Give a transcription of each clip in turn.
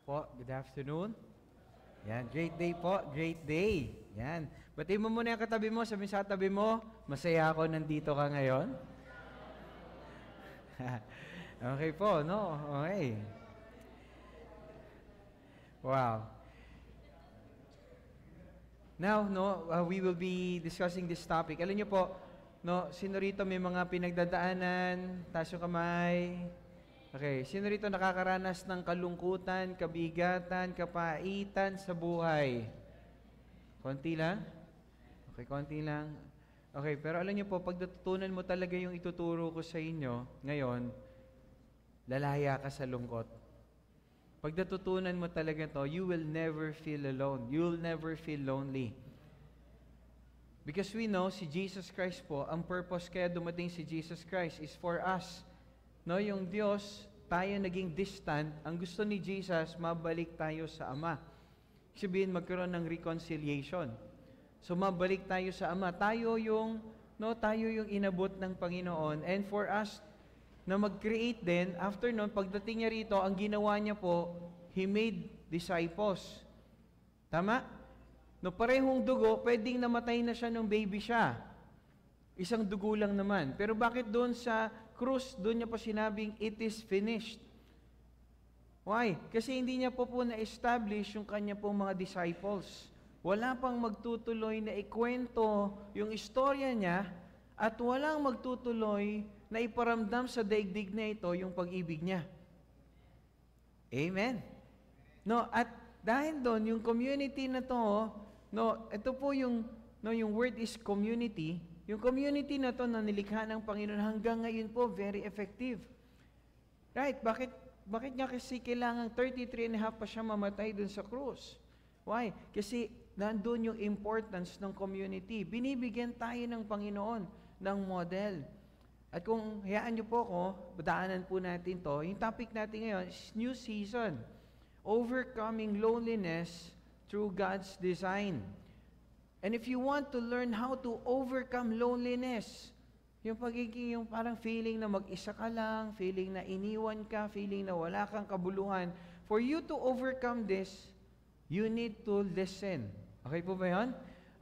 po, good afternoon. Yan, great day po, great day. Yan. Batiin mo muna yung katabi mo, sabihin sa katabi mo, masaya ako nandito ka ngayon. Okay po, no? Okay. Wow. Now, no, we will be discussing this topic. Alam niyo po, no, sino rito may mga pinagdadaanan, taas yung kamay. Okay, sino rito nakakaranas ng kalungkutan, kabigatan, kapaitan sa buhay? Konti lang? Okay, konti lang. Okay, pero alam niyo po, pag natutunan mo talaga yung ituturo ko sa inyo ngayon, lalaya ka sa lungkot. Pag natutunan mo talaga to, you will never feel alone. You will never feel lonely. Because we know, si Jesus Christ po, ang purpose kaya dumating si Jesus Christ is for us. No, yung Diyos, tayo naging distant, ang gusto ni Jesus, mabalik tayo sa Ama. Sabihin, magkaroon ng reconciliation. So, mabalik tayo sa Ama. Tayo yung inabot ng Panginoon. And for us, na mag-create din, after nun, pagdating niya rito, ang ginawa niya po, He made disciples. Tama? No, parehong dugo, pwedeng namatay na siya nung baby siya. Isang dugo lang naman. Pero bakit doon sa krus, doon niya pa sinabing, it is finished? Why? Kasi hindi niya po na-establish yung kanya pong mga disciples. Wala pang magtutuloy na ikwento yung istorya niya at walang magtutuloy na iparamdam sa daigdig na ito yung pag-ibig niya. Amen? No, at dahil doon, yung community na to, no, ito po yung word is community. Yung community na to na nilikha ng Panginoon hanggang ngayon po, very effective. Right? Bakit niya kasi kailangan 33 and a half pa siya mamatay dun sa krus? Why? Kasi nandun yung importance ng community. Binibigyan tayo ng Panginoon ng model. At kung hayaan niyo po ko, daanan po natin to, yung topic natin ngayon is new season. Overcoming loneliness through God's design. And if you want to learn how to overcome loneliness, yung pagiging, yung parang feeling na mag-isa ka lang, feeling na iniwan ka, feeling na wala kang kabuluhan, for you to overcome this, you need to listen. Okay po ba yun?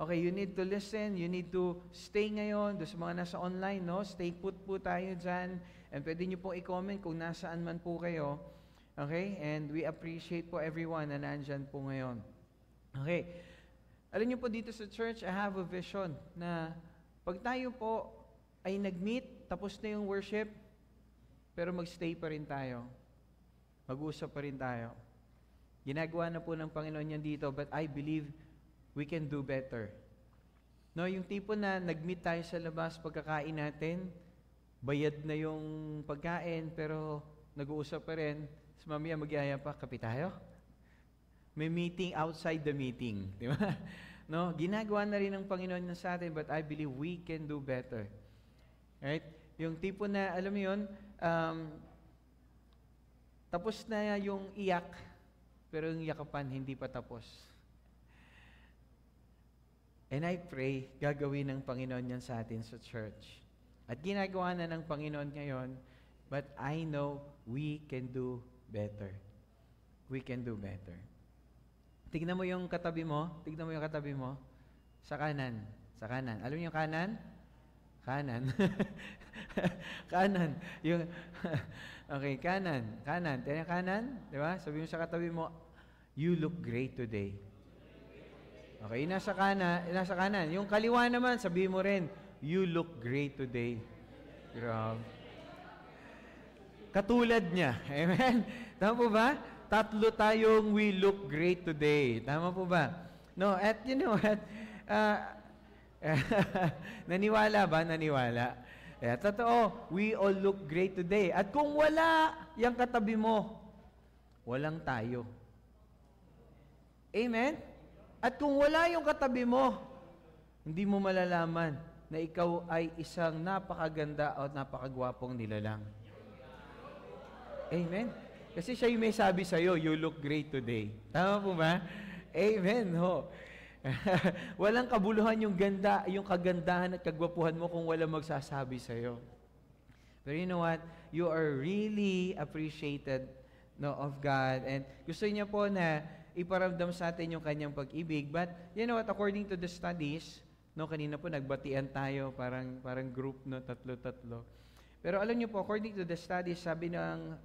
Okay, you need to listen, you need to stay ngayon, doon sa mga nasa online, no? Stay put po tayo dyan, and pwede nyo po i-comment kung nasaan man po kayo. Okay, and we appreciate po everyone na nandyan po ngayon. Okay, alam niyo po dito sa church, I have a vision na pag tayo po ay nag-meet, tapos na yung worship, pero mag-stay pa rin tayo. Mag-usap pa rin tayo. Ginagawa na po ng Panginoon yan dito, but I believe we can do better. No, yung tipo na nag-meet tayo sa labas, pagkakain natin, bayad na yung pagkain, pero nag-uusap pa rin, so mamaya magyaya pa, kape tayo? May meeting outside the meeting, di ba? No, ginagawa na rin ng Panginoon na sa atin, but I believe we can do better. Right? Yung tipo na, alam mo yun, tapos na yung iyak, pero yung yakapan hindi pa tapos. And I pray, gagawin ng Panginoon yan sa atin sa church. At ginagawa na ng Panginoon ngayon, but I know we can do better. We can do better. Tignan mo yung katabi mo. Tignan mo yung katabi mo. Sa kanan. Sa kanan. Alam niyo yung kanan? Kanan. Kanan. Yung okay, kanan. Kanan. Tignan yung kanan. Di ba? Sabi mo sa katabi mo, you look great today. Okay, nasa kanan. Yung kaliwa naman, sabi mo rin, you look great today. Grabe. Katulad niya. Amen? Tama po ba? Tatlo tayong we look great today. Tama po ba? No, at you know what? Naniwala ba? Naniwala. Totoo, we all look great today. At kung wala yung katabi mo, walang tayo. Amen? At kung wala yung katabi mo, hindi mo malalaman na ikaw ay isang napakaganda at napakagwapong nilalang. Amen? Kasi siya yung may sabi sa'yo, you look great today. Tama po ba? Amen. Ho. Walang kabuluhan yung ganda, yung kagandahan at kagwapuhan mo kung walang magsasabi sa'yo. Pero you know what? You are really appreciated of God. And gusto niya po na iparamdam sa atin yung kanyang pag-ibig. But, you know what, according to the studies, kanina po nagbatian tayo, parang group, tatlo-tatlo. Pero alam niyo po, according to the studies, sabi ng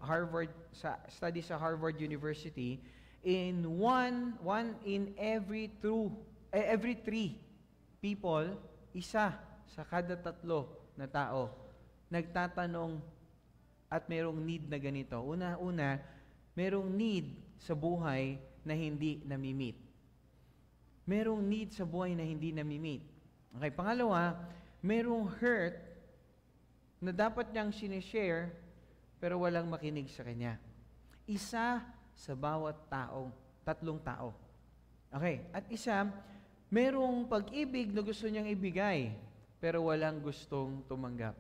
study sa Harvard University, one in every three people, isa sa kada tatlo na tao, nagtatanong at merong need na ganito. Una, merong need sa buhay na hindi nami-meet. Merong need sa buhay na hindi nami-meet. Okay, pangalawa, merong hurt na dapat niyang sinishare pero walang makinig sa kanya. Isa sa bawat tatlong tao. Okay, at isa, merong pag-ibig na gusto niyang ibigay pero walang gustong tumanggap.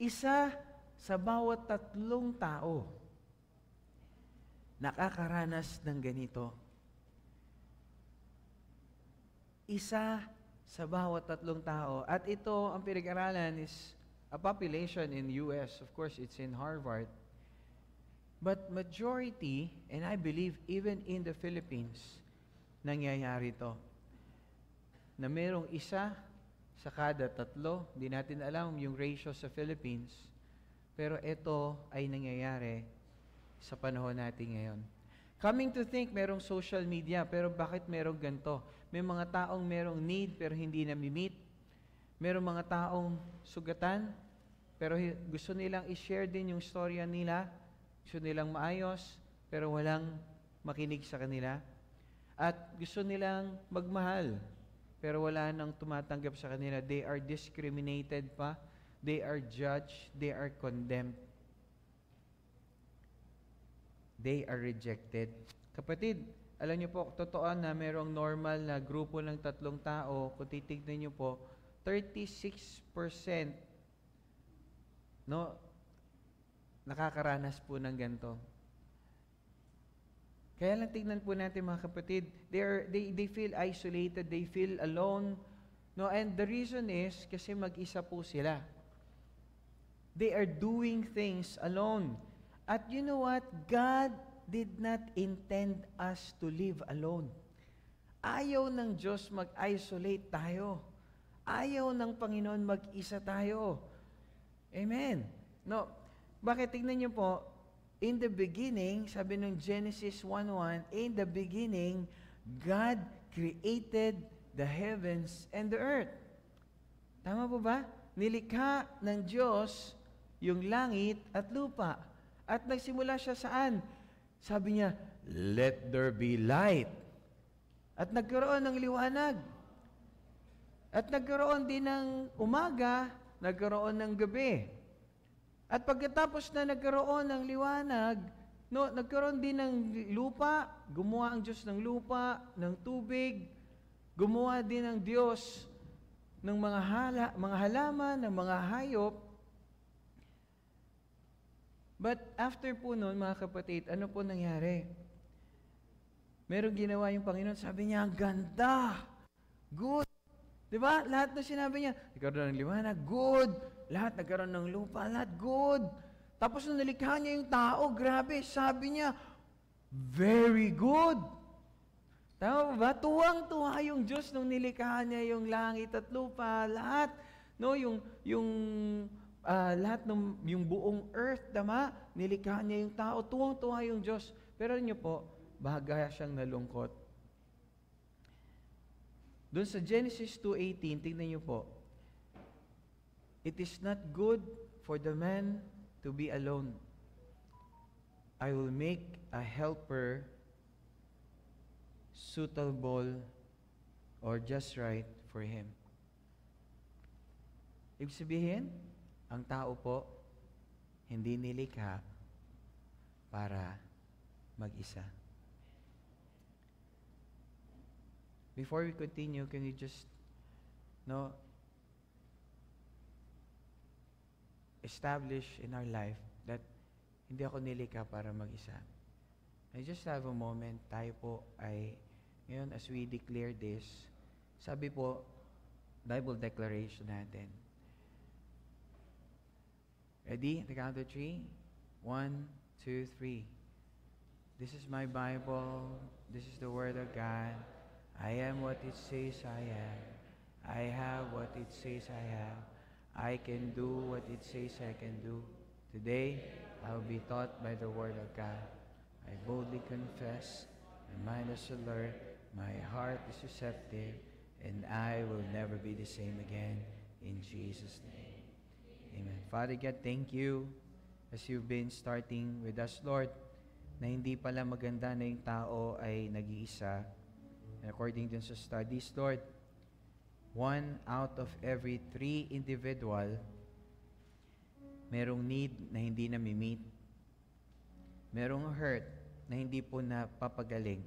Isa sa bawat tatlong tao nakakaranas ng ganito. Isa sa bawat tatlong tao. At ito, ang pinag-aralan is a population in US. Of course, it's in Harvard. But majority, and I believe even in the Philippines, nangyayari ito. Na merong isa sa kada tatlo, hindi natin alam yung ratio sa Philippines, pero ito ay nangyayari sa panahon natin ngayon. Coming to think, merong social media, pero bakit merong ganito? May mga taong merong need, pero hindi nami-meet. Merong mga taong sugatan, pero gusto nilang i-share din yung storya nila, gusto nilang maayos, pero walang makinig sa kanila. At gusto nilang magmahal, pero wala nang tumatanggap sa kanila. They are discriminated pa, they are judged, they are condemned. They are rejected. Kapatid, alam niyo po, totoo na mayroong normal na grupo ng tatlong tao. Kung titignan niyo po, 36% nakakaranas po ng ganito. Kaya lang tignan po natin mga kapatid, they feel isolated, they feel alone. And the reason is, kasi mag-isa po sila. They are doing things alone. At you know what? God did not intend us to live alone. Ayaw ng Diyos mag-isolate tayo. Ayaw ng Panginoon mag-isa tayo. Amen. Bakit? Tignan niyo po, in the beginning, sabi ng Genesis 1:1, in the beginning, God created the heavens and the earth. Tama po ba? Nilikha ng Diyos yung langit at lupa. At nagsimula siya saan? Sabi niya, let there be light. At nagkaroon ng liwanag. At nagkaroon din ng umaga, nagkaroon ng gabi. At pagkatapos na nagkaroon ng liwanag, nagkaroon din ng lupa, gumawa ang Diyos ng lupa, ng tubig, gumawa din ng Diyos ng mga halaman, ng mga hayop. But after po noon, mga kapatid, ano po nangyari? Merong ginawa yung Panginoon, sabi niya, ang ganda, good. Diba? Lahat na sinabi niya, nagkaroon ng liwanag, good. Lahat nagkaroon ng lupa, lahat good. Tapos nung nalikha niya yung tao, grabe, sabi niya, very good. Tama ba? Tuwang-tuwa yung Diyos nung nilikha niya yung langit at lupa, lahat. Lahat ng yung buong earth, tama? Nilikha niya yung tao, tuwang-tuwa yung Diyos. Pero niyo po, bahaga siyang nalungkot. Doon sa Genesis 2:18, tingnan niyo po, it is not good for the man to be alone. I will make a helper suitable or just right for him. Ibig sabihin, ang tao po, hindi nilikha para mag-isa. Before we continue, can you just establish in our life that hindi ako nilikha para mag-isa. I just have a moment. Tayo po ay, ngayon as we declare this, sabi po, Bible declaration natin. Ready? The count of 3. 1, 2, 3. This is my Bible. This is the Word of God. I am what it says I am. I have what it says I have. I can do what it says I can do. Today, I will be taught by the Word of God. I boldly confess, my mind is alert, my heart is receptive, and I will never be the same again. In Jesus' name. Amen. Father God, thank you as you've been starting with us, Lord, na hindi pala maganda na yung tao ay nag-iisa. According dun sa studies, Lord, 1 out of every 3 individual merong need na hindi na-meet. Merong hurt na hindi po napapagaling.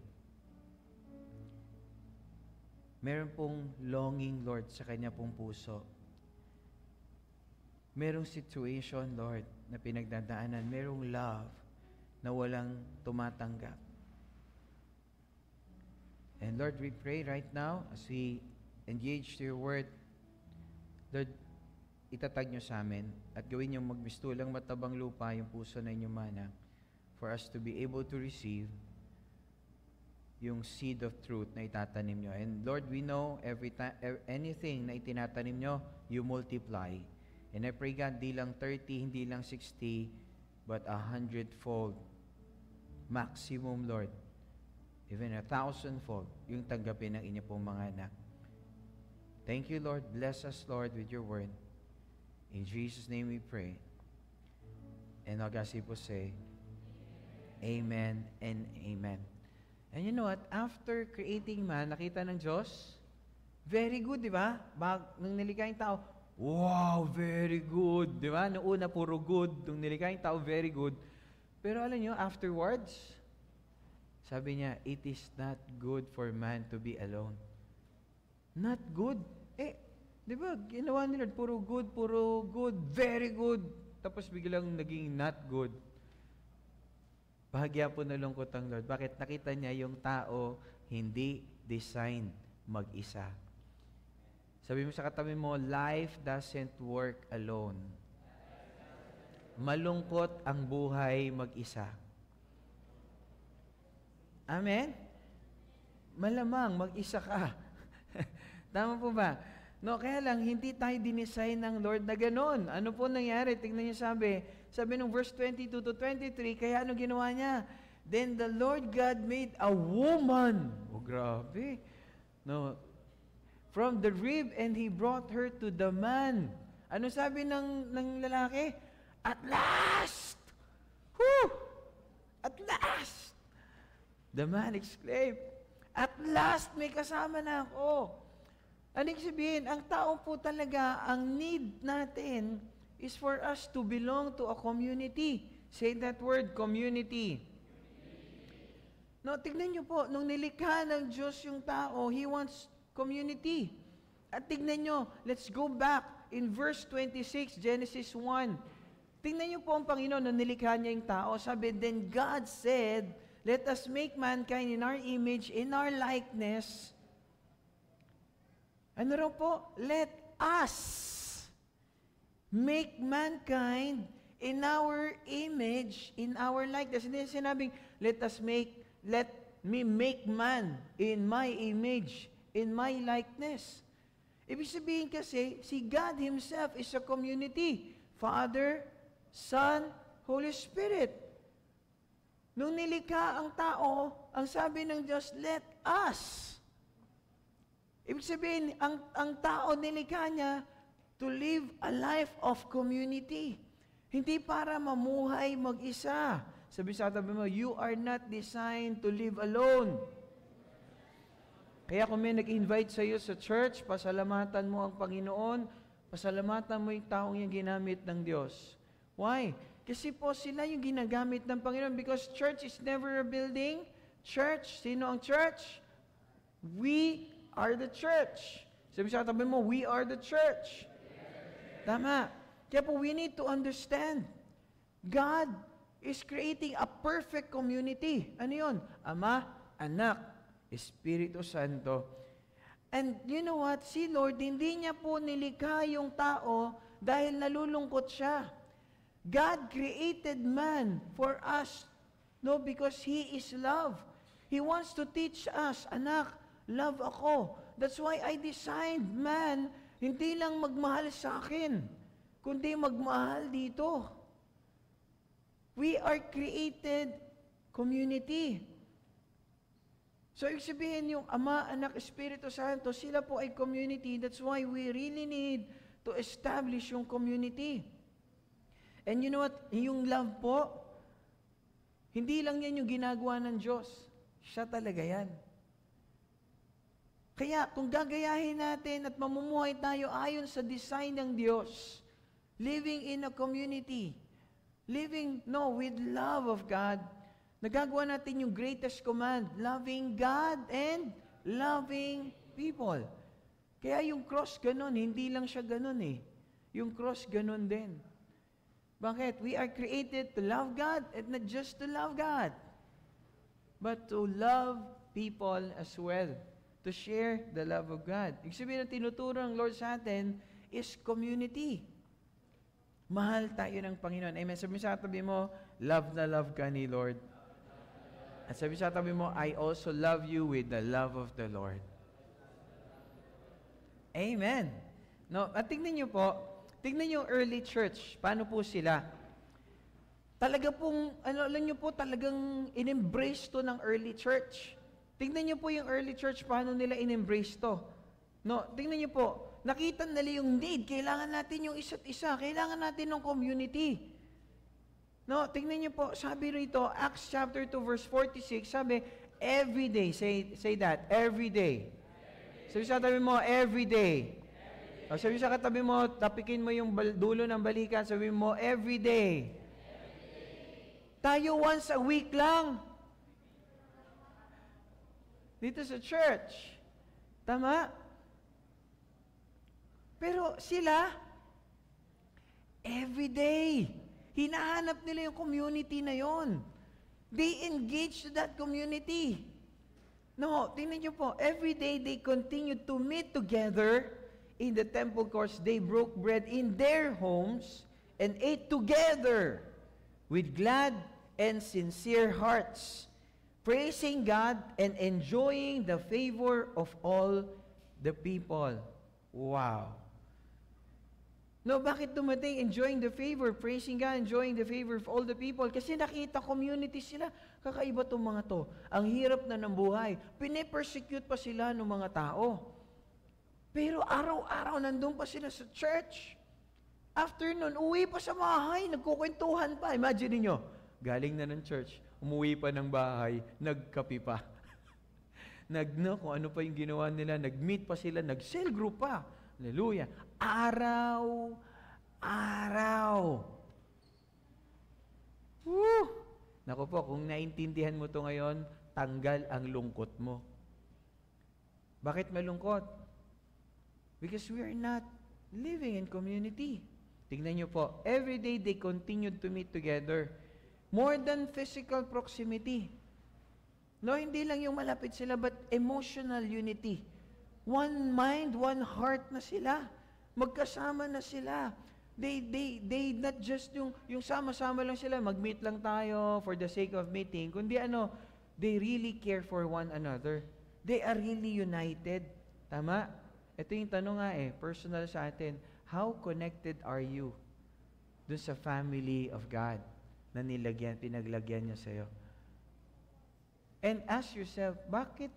Meron pong longing, Lord, sa kanya pong puso. Merong situation, Lord, na pinagdadaanan. Merong love na walang tumatanggap. And Lord, we pray right now as we engage to your word, Lord, itatag nyo sa amin at gawin nyo magmistulang matabang lupa yung puso na inyong manang for us to be able to receive yung seed of truth na itatanim nyo. And Lord, we know every time, anything na itinatanim nyo, you multiply. And I pray, God, di lang 30, hindi lang 60, but 100-fold. Maximum, Lord. Even 1,000-fold yung tanggapin ng inyo pong mga anak. Thank you, Lord. Bless us, Lord, with your word. In Jesus' name we pray. And all God's people say, Amen and Amen. And you know what? After creating man, nakita ng Diyos, very good, di ba? Nung nilikha yung tao, wow, very good. Di ba? Noong una, puro good. Nung nilikha yung tao, very good. Pero alam nyo, afterwards, sabi niya, it is not good for man to be alone. Not good. Di ba? Ginawa ni Lord, puro good, very good. Tapos biglang naging not good. Bahagya po nalungkot ang Lord. Bakit? Nakita niya yung tao hindi designed mag-isa. Sabi mo sa katabi mo, life doesn't work alone. Malungkot ang buhay mag-isa. Amen? Malamang mag-isa ka. Tama po ba? No, kaya lang, hindi tayo dinesign ng Lord na ganon. Ano po nangyari? Tingnan niyo sabi nung verse 22 to 23, kaya ano ginawa niya? Then the Lord God made a woman. Oh, grabe. No, from the rib, and He brought her to the man. Ano sabi ng lalaki? At last! Whew! At last! The man exclaimed, at last may kasama na ako. Aning sabihin, ang tao po talaga, ang need natin is for us to belong to a community. Say that word, community. No, tignan niyo po, nung nilikha ng Diyos yung tao, He wants community. At tignan nyo, let's go back in verse 26, Genesis 1. Tignan nyo po ang Panginoon nung nilikha niya yung tao. Sabi, then God said, let us make mankind in our image, in our likeness. Ano raw po? Let us make mankind in our image, in our likeness. Hindi sinabing, let me make man in my image, in my likeness. Ibig sabihin kasi, si God Himself is a community. Father, Son, Holy Spirit. Nung nilikha ang tao, ang sabi ng Diyos, let us. Ibig sabihin, ang tao nilikha niya to live a life of community. Hindi para mamuhay mag-isa. Sabi sa tabi mo, you are not designed to live alone. Kaya kung may nag-invite sa iyo sa church, pasalamatan mo ang Panginoon, pasalamatan mo yung taong yung ginamit ng Diyos. Why? Kasi po sila yung ginagamit ng Panginoon because church is never a building. Church, sino ang church? We are the church. Sabi sa tabi mo, we are the church. Tama. Kaya po we need to understand, God is creating a perfect community. Ano yun? Ama, Anak, Espiritu Santo. And you know what? Si Lord, hindi niya po nilikha yung tao dahil nalulungkot siya. God created man for us, no, because He is love. He wants to teach us, anak, love ako. That's why I designed man, hindi lang magmahal sa akin, kundi magmahal dito. We are created community. So, ibig sabihin yung Ama, Anak, Espiritu Santo, sila po ay community. That's why we really need to establish yung community. And you know what? Yung love po, hindi lang yan yung ginagawa ng Diyos. Siya talaga yan. Kaya kung gagayahin natin at mamumuhay tayo ayon sa design ng Diyos, living in a community, living, with love of God, nagagawa natin yung greatest command, loving God and loving people. Kaya yung cross ganun, hindi lang siya ganun eh. Yung cross ganun din. Bakit? We are created to love God and not just to love God, but to love people as well. To share the love of God. Ibig sabihin na tinuturo ng Lord sa atin is community. Mahal tayo ng Panginoon. Amen. Sabi sa tabi mo, love na love ka ni Lord. At sabi sa tabi mo, I also love you with the love of the Lord. Amen. No, at tingnan niyo po, tingnan niyo early church. Paano po sila? Talaga pong, alam niyo po, talagang in-embrace to ng early church. Tingnan niyo po yung early church, paano nila in-embrace to. No, tingnan niyo po, nakita nila yung need. Kailangan natin yung isa't isa. Kailangan natin ng community. No, tingnan niyo po, sabi rito, Acts chapter 2 verse 46, sabi, every day, say that, every day. Sabi sa katabi mo, every day. O, sabi sa katabi mo, tapikin mo yung dulo ng balikan, sabi mo, every day. Tayo once a week lang. Dito sa church. Tama? Pero sila, every day, hinahanap nila yung community na yon. They engage to that community. No, tingnan niyo po, every day they continue to meet together in the temple courts. They broke bread in their homes and ate together with glad and sincere hearts, praising God and enjoying the favor of all the people. Wow. No, bakit dumating enjoying the favor, praising God, enjoying the favor of all the people? Kasi nakita community sila. Kakaiba itong mga to. Ang hirap na ng buhay. Pine-persecute pa sila ng mga tao. Pero araw-araw nandun pa sila sa church. After nun, uwi pa sa bahay, nagkukwentuhan pa. Imagine niyo, galing na ng church, umuwi pa ng bahay, nagkapi pa. Kung ano pa yung ginawa nila, nag-meet pa sila, nag-cell group pa. Hallelujah. Araw. Woo! Naku po, kung naintindihan mo to ngayon, tanggal ang lungkot mo. Bakit malungkot? Because we are not living in community. Tingnan niyo po, every day they continued to meet together. More than physical proximity. No, hindi lang yung malapit sila, but emotional unity. One mind, one heart na sila. Magkasama na sila. They not just yung sama-sama lang sila, mag-meet lang tayo for the sake of meeting, kundi they really care for one another. They are really united. Tama? Ito yung tanong nga personal sa atin. How connected are you dun sa family of God na pinaglagyan niya sa'yo? And ask yourself, bakit?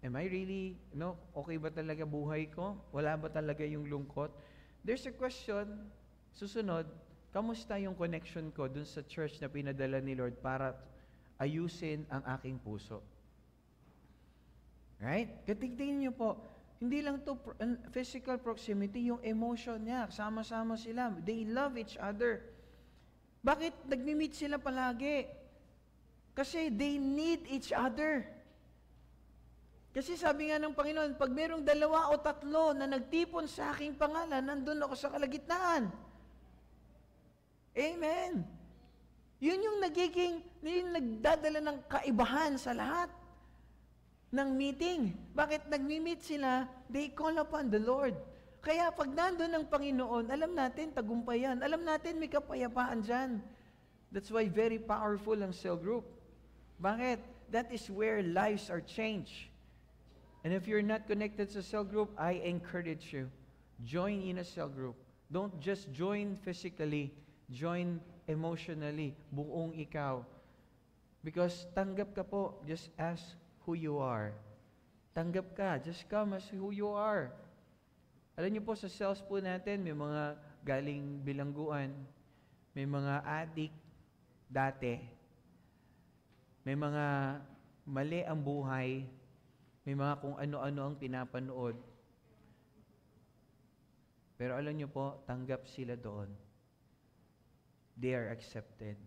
Am I really, okay ba talaga buhay ko? Wala ba talaga yung lungkot? There's a question, susunod, kamusta yung connection ko dun sa church na pinadala ni Lord para ayusin ang aking puso? Right? Katigtingin niyo po, hindi lang to physical proximity, yung emotion niya, sama-sama sila. They love each other. Bakit nagmi-meet sila palagi? Kasi they need each other. Kasi sabi nga ng Panginoon, pag merong 2 o 3 na nagtipon sa aking pangalan, nandun ako sa kalagitnaan. Amen. Yun yung nagdadala ng kaibahan sa lahat ng meeting. Bakit nagmi-meet sila? They call upon the Lord. Kaya pag nandun ang Panginoon, alam natin, tagumpay yan. Alam natin, may kapayapaan dyan. That's why very powerful ang cell group. Bakit? That is where lives are changed. And if you're not connected sa cell group, I encourage you, join in a cell group. Don't just join physically, join emotionally, buong ikaw. Because tanggap ka po just as who you are. Tanggap ka, just come as who you are. Alam niyo po, sa cells po natin, may mga galing bilangguan, may mga addict dati, may mga mali ang buhay, may mga kung ano-ano ang pinapanood. Pero alam niyo po, tanggap sila doon. They are accepted.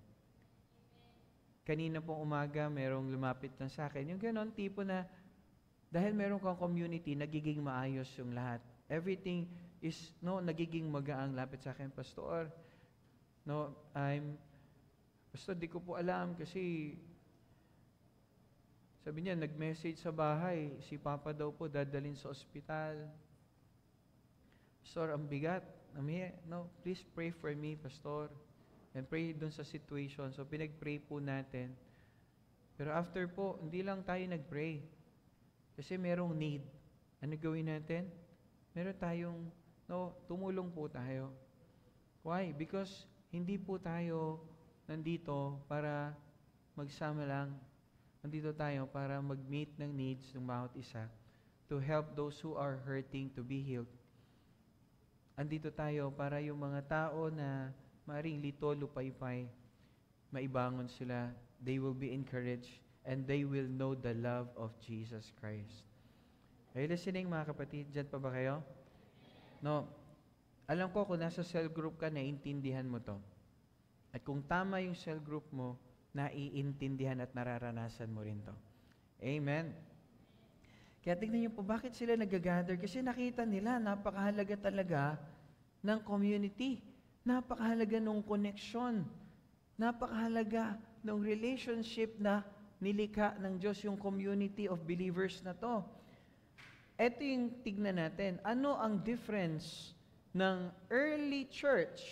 Kanina pong umaga, merong lumapit lang sa akin. Yung ganon, tipo na, dahil meron kang community, nagiging maayos yung lahat. Everything is, nagiging magaang. Lapit sa akin, Pastor, Pastor, di ko po alam kasi, sabi niya, nag-message sa bahay, si Papa daw po dadalhin sa ospital. Pastor, ang bigat. Please pray for me, Pastor. And pray dun sa situation. So, pinag-pray po natin. Pero after po, hindi lang tayo nag-pray. Kasi merong need. Ano gawin natin? Meron tayong, tumulong po tayo. Why? Because hindi po tayo nandito para magsama lang. Nandito tayo para mag-meet ng needs ng bawat isa. To help those who are hurting to be healed. Andito tayo para yung mga tao na maring lito, lupaypay, maibangon sila, they will be encouraged, and they will know the love of Jesus Christ. Are you listening, mga kapatid? Diyan pa ba kayo? Alam ko kung nasa cell group ka, naiintindihan mo to. At kung tama yung cell group mo, naiintindihan at nararanasan mo rin to. Amen. Kaya tignan niyo po, bakit sila nag-gather? Kasi nakita nila, napakahalaga talaga ng community. Napakahalaga ng connection. Napakahalaga ng relationship na nilikha ng Diyos, yung community of believers na to. Ito yung tignan natin. Ano ang difference ng early church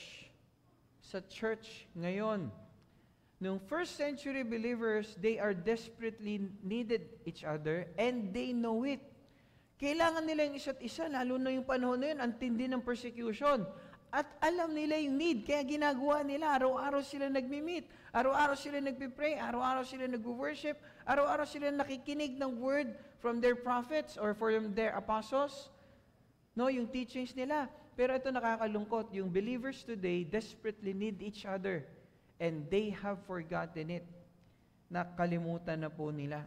sa church ngayon? Nung first century believers, they are desperately needed each other and they know it. Kailangan nila yung isa't isa, lalo na yung panahon na yun, ang tindi ng persecution. At alam nila yung need, kaya ginagawa nila. Araw-araw sila nagmi-meet, araw-araw sila nagpipray, araw-araw sila nag-worship, araw-araw sila nakikinig ng word from their prophets or from their apostles. Yung teachings nila. Pero ito nakakalungkot, yung believers today desperately need each other. And they have forgotten it. Nakalimutan na po nila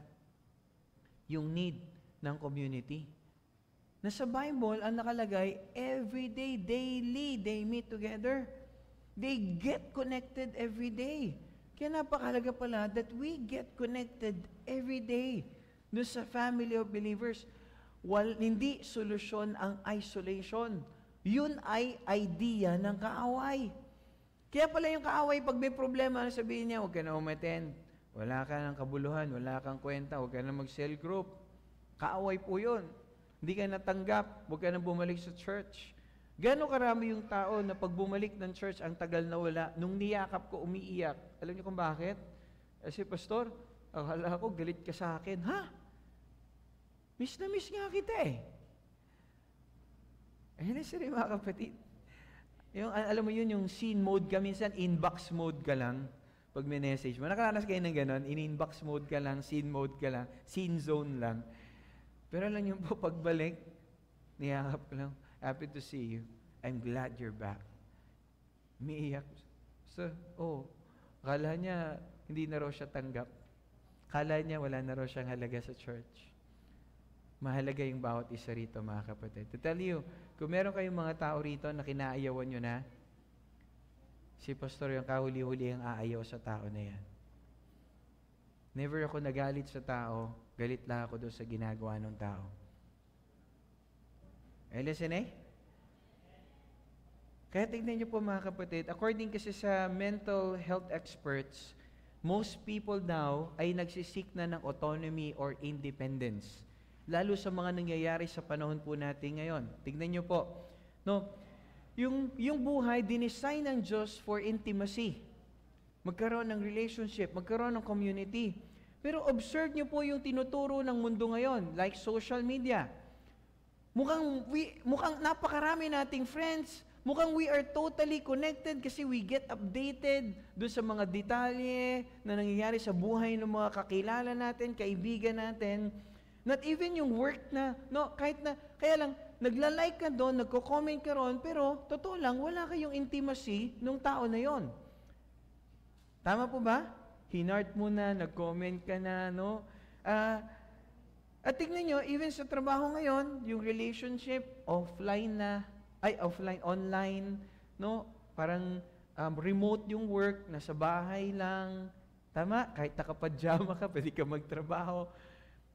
yung need ng community. Nasa Bible, ang nakalagay, every day, daily, they meet together. They get connected every day. Kaya napakahalaga pala that we get connected every day doon sa family of believers. Hindi solusyon ang isolation. Yun ay idea ng kaaway. Kaya pala yung kaaway, pag may problema, sabihin niya, huwag ka na umattend. Wala ka ng kabuluhan, wala kang kwenta, huwag ka na mag-cell group. Kaaway po yun. Hindi ka natanggap, huwag ka na bumalik sa church. Gano'ng karami yung tao na pag bumalik ng church, ang tagal na wala. Nung niyakap ko, umiiyak. Alam niyo kung bakit? Kasi, Pastor, akala ko, galit ka sa akin. Ha? Miss na miss nga kita eh. Ayun na sila mga kapatid. Yung, alam mo yun, yung scene mode ka, minsan inbox mode ka lang pag may message mo. Nakaranas kayo ng gano'n, in-inbox mode ka lang, scene mode ka lang, scene zone lang. Pero alam niyo po, pagbalik, niyakap ko lang, happy to see you. I'm glad you're back. Umiiyak. So, akala niya, hindi na raw siya tanggap. Akala niya, wala na raw siyang halaga sa church. Mahalaga yung bawat isa rito, mga kapatid. To tell you, kung meron kayong mga tao rito na kinaayawan nyo na, si Pastor yung kahuli-huli ang aayaw sa tao na yan. Never ako nagalit sa tao, galit lang ako doon sa ginagawa ng tao. Listen eh? Kaya tignan niyo po mga kapatid, according kasi sa mental health experts, most people now ay nagsisik na ng autonomy or independence. Lalo sa mga nangyayari sa panahon po natin ngayon. Tignan niyo po, No, yung buhay, dinesign ng Diyos for intimacy. Magkaroon ng relationship, magkaroon ng community. Pero observe niyo po yung tinuturo ng mundo ngayon, like social media. Mukhang napakarami nating friends. Mukhang we are totally connected kasi we get updated doon sa mga detalye na nangyayari sa buhay ng mga kakilala natin, kaibigan natin. Not even yung work na, kaya lang, nagla-like ka doon, nagko-comment ka roon, pero totoo lang, wala kayong intimacy nung tao na yon. Tama po ba? Hinart mo na, nag-comment ka na, no? At tignan nyo, even sa trabaho ngayon, yung relationship, online, no? Parang remote yung work, nasa bahay lang. Tama? Kahit nakapadyama ka, pwede ka magtrabaho.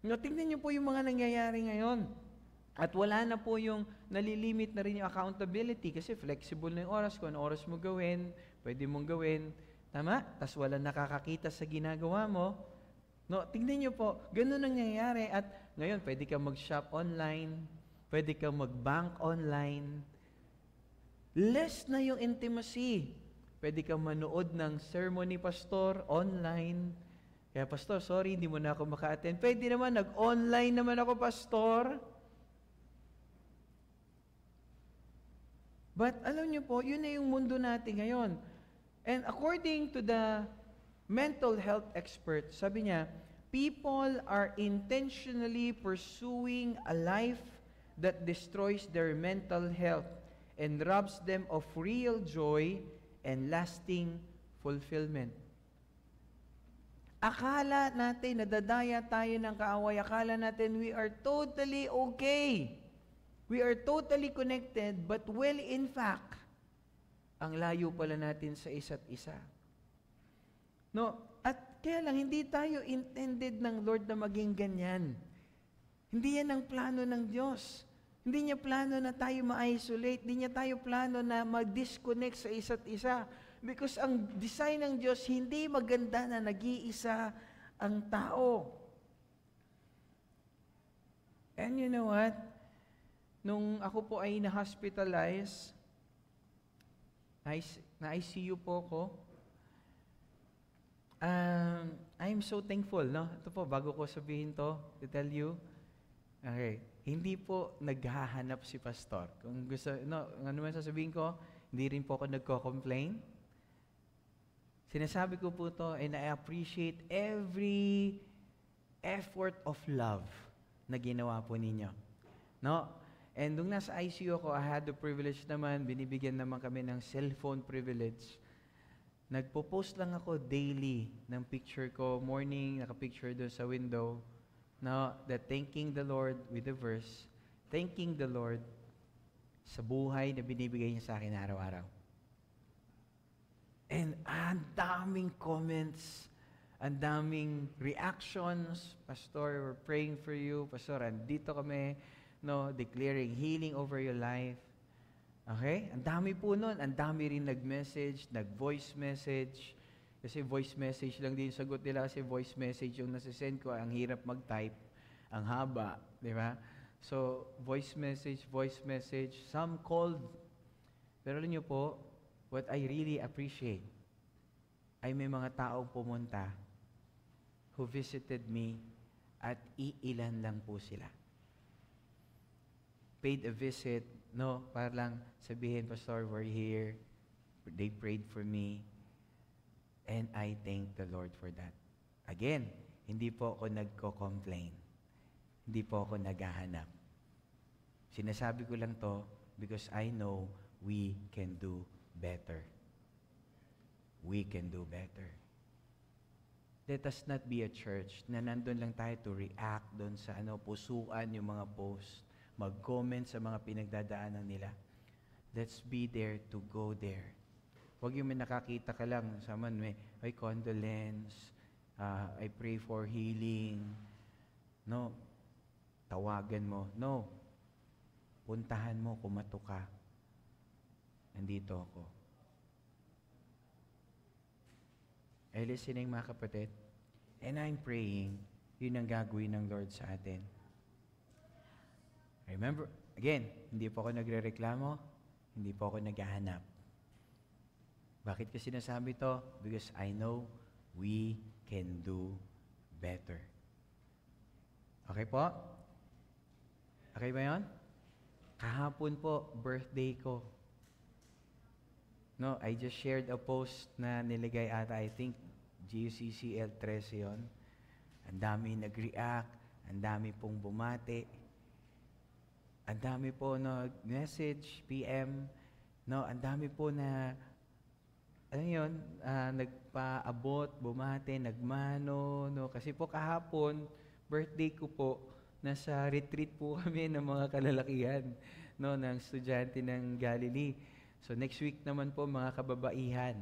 No, tignan nyo po yung mga nangyayari ngayon. At wala na po yung nalilimit na rin yung accountability kasi flexible na yung oras. Kung ano oras mo gawin, pwede mong gawin. Tama? Tapos wala nakakakita sa ginagawa mo. No, tingnan niyo po, ganun ang nangyayari. At ngayon, pwede kang mag-shop online, pwede kang mag-bank online. Less na yung intimacy. Pwede kang manood ng sermon ni pastor online. Kaya, pastor, sorry, hindi mo na ako maka-attend. Pwede naman, nag-online naman ako, pastor. But alam niyo po, yun na yung mundo natin ngayon. And according to the mental health expert, sabi niya, people are intentionally pursuing a life that destroys their mental health and robs them of real joy and lasting fulfillment. Akala natin, nadadaya tayo ng kaaway, akala natin we are totally okay. We are totally connected, but well, in fact, ang layo pala natin sa isa't isa. No, at kaya lang, hindi tayo intended ng Lord na maging ganyan. Hindi yan ang plano ng Diyos. Hindi niya plano na tayo ma-isolate. Hindi niya tayo plano na mag-disconnect sa isa't isa. Because ang design ng Diyos, hindi maganda na nag-iisa ang tao. And you know what? Nung ako po ay na-hospitalize, na-ICU po ako, I'm so thankful, no? Ito po, bago ko sabihin to tell you, okay, hindi po naghahanap si pastor. Kung gusto, ano man sasabihin ko, hindi rin po ako nagko-complain. Sinasabi ko po to, and I appreciate every effort of love na ginawa po ninyo. No? And nung nasa ICU ako, I had the privilege naman, binibigyan naman kami ng cellphone privilege. Nagpo-post lang ako daily ng picture ko, morning, naka-picture doon sa window, that thanking the Lord with the verse, thanking the Lord sa buhay na binibigay niya sa akin araw-araw. And ang daming comments, ang daming reactions, Pastor, we're praying for you, Pastor, andito kami, declaring healing over your life. Okay? Ang dami po nun. Ang dami rin nag-message, nag-voice message. Kasi voice message lang din sagot nila kasi voice message yung nasisend ko. Ang hirap mag-type. Ang haba. Di ba? So, voice message. Some called. Pero alam niyo po, what I really appreciate ay may mga taong pumunta who visited me at iilan lang po sila. Paid a visit, para lang sabihin, Pastor, we're here. They prayed for me. And I thank the Lord for that. Again, hindi po ako nagko-complain. Hindi po ako naghahanap. Sinasabi ko lang to because I know we can do better. We can do better. Let us not be a church na nandun lang tayo to react doon sa pusuan yung mga post, mag-comment sa mga pinagdadaanan nila. Let's be there to go there. Huwag yung may nakakita ka lang, may condolence, I pray for healing. No. Tawagan mo. No. Puntahan mo, kumato ka. Nandito ako. Ay listening mga kapatid, and I'm praying, yun ang gagawin ng Lord sa atin. Remember, again, hindi po ako nagrereklamo. hindi po ako naghahanap. Bakit ko sinasabi to? Because I know we can do better. Okay po? Okay ba yun? Kahapon po, birthday ko. No, I just shared a post na nilagay ata, I think, GUCCL 13 yun. Ang dami nag-react, ang dami pong bumati, ang dami po nag-message, PM, no, ang dami po na, ano yun, nagpa-abot, bumati, nagmano, no, kasi po kahapon, birthday ko po, nasa retreat po kami ng mga kalalakihan, no, ng estudyante ng Galilee. So next week naman po mga kababaihan,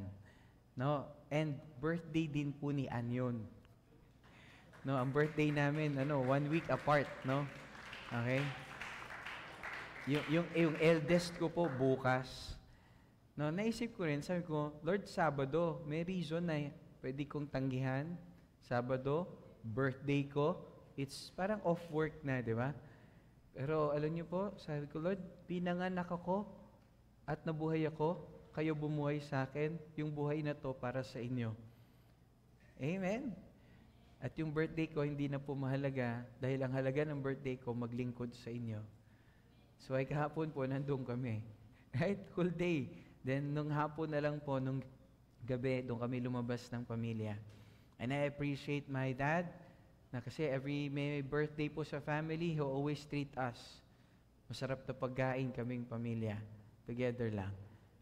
no, and birthday din po ni Anyon. No, ang birthday namin 1 week apart, no. Okay? Yung eldest ko po bukas. No, naisip ko rin, sabi ko, Lord, Sabado, may reason na pwede kong tanggihan. Sabado, birthday ko, it's parang off work na, di ba? Pero alam niyo po, sabi ko, Lord, pinanganak ako at nabuhay ako, kayo bumuhay sa akin, yung buhay na to para sa inyo. Amen? At yung birthday ko, hindi na po mahalaga dahil ang halaga ng birthday ko, maglingkod sa inyo. So ay kahapon po, nandun kami. Right? Whole day. Then, nung hapon na lang po, nung gabi, doon kami lumabas ng pamilya. And I appreciate my dad, na kasi every may birthday po sa family, he always treat us. Masarap na pagkain kaming pamilya. Together lang.